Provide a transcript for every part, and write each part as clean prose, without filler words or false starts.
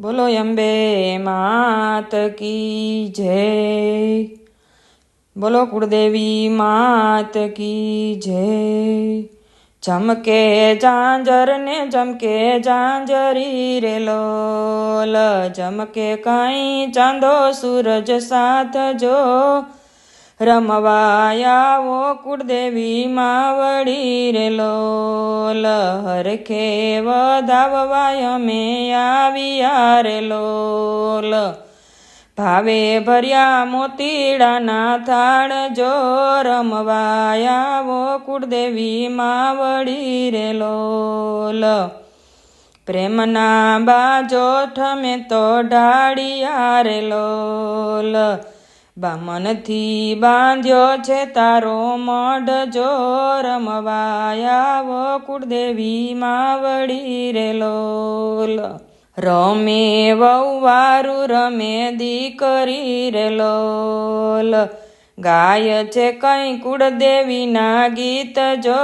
बोलो अम्बे मात की जय। बोलो कुलदेवी मात की जय। चमके झांझर ने चमके झांझरी रे लोल, चमके काई चांदो सूरज साथ जो, रमवाया वो कुलदेवी मावड़ी रे लोल, हरखे वधाववाय में आविया रे लोल, भावे भर्या मोतीडाना थाळ जो, रमवाया वो कुलदेवी मावड़ी रे लोल, प्रेमना बाजो ठमे तो ढाळिया रे लोल, बामनथी बांध्यो छे तारो मढ जो, रमवाया वो कुलदेवी मावड़ी रे लोल, रमे वौवारू रमे दीकरी रे लोल, गाय छे कई कुलदेवी ना गीत जो,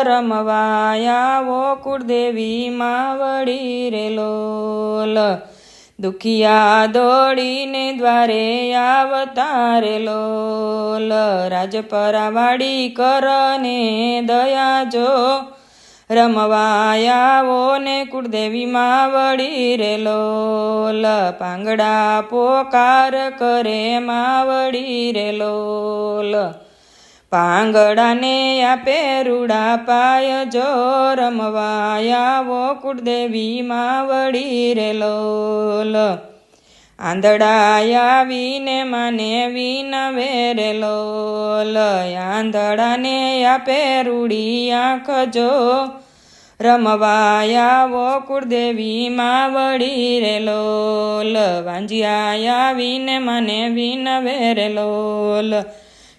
रमवाया वो कुलदेवी मावड़ी रे लोल, दुखिया दौड़ीने द्वारे आवता रे लोल, राजपरावाड़ी करने दया जो, रमवाया वो ने कुलदेवी मावड़ी रे लोल, पांगड़ा पोकार करे मावड़ी रे लोल, पांगड़ा ने आपे रूड़ा पाय जो, रमवाया वो कुलदेवी मावड़ी रे लोल, आंधळा वीने माने वीनवे रे लोल, आंधळा ने आपे रूड़ी आँख जो, रमवाया वो कुलदेवी मावड़ी रे लोल, वांजिया वीने माने वीनवे रे लोल,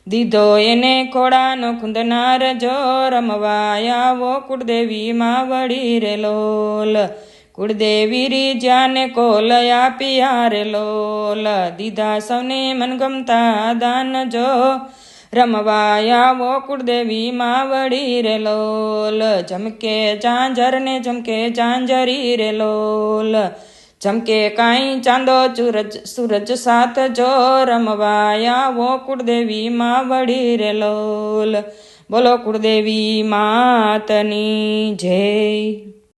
दीधो एने खोड़ानो खुंदनार जो, रमवाया वो कुलदेवी मावड़ी रे लोल, कुलदेवी रीज्या ने कोल आपिया रे लोल, दीधा सौने मनगमता दान जो, रमवाया वो कुलदेवी मावड़ी रे लोल, चमके झांझर ने चमके झांझरी रे लोल, चमके काई चांदो सूरज साथ जो, रमवाया वो कुलदेवी मावड़ी रे लोल। बोलो कुलदेवी मातनी जय।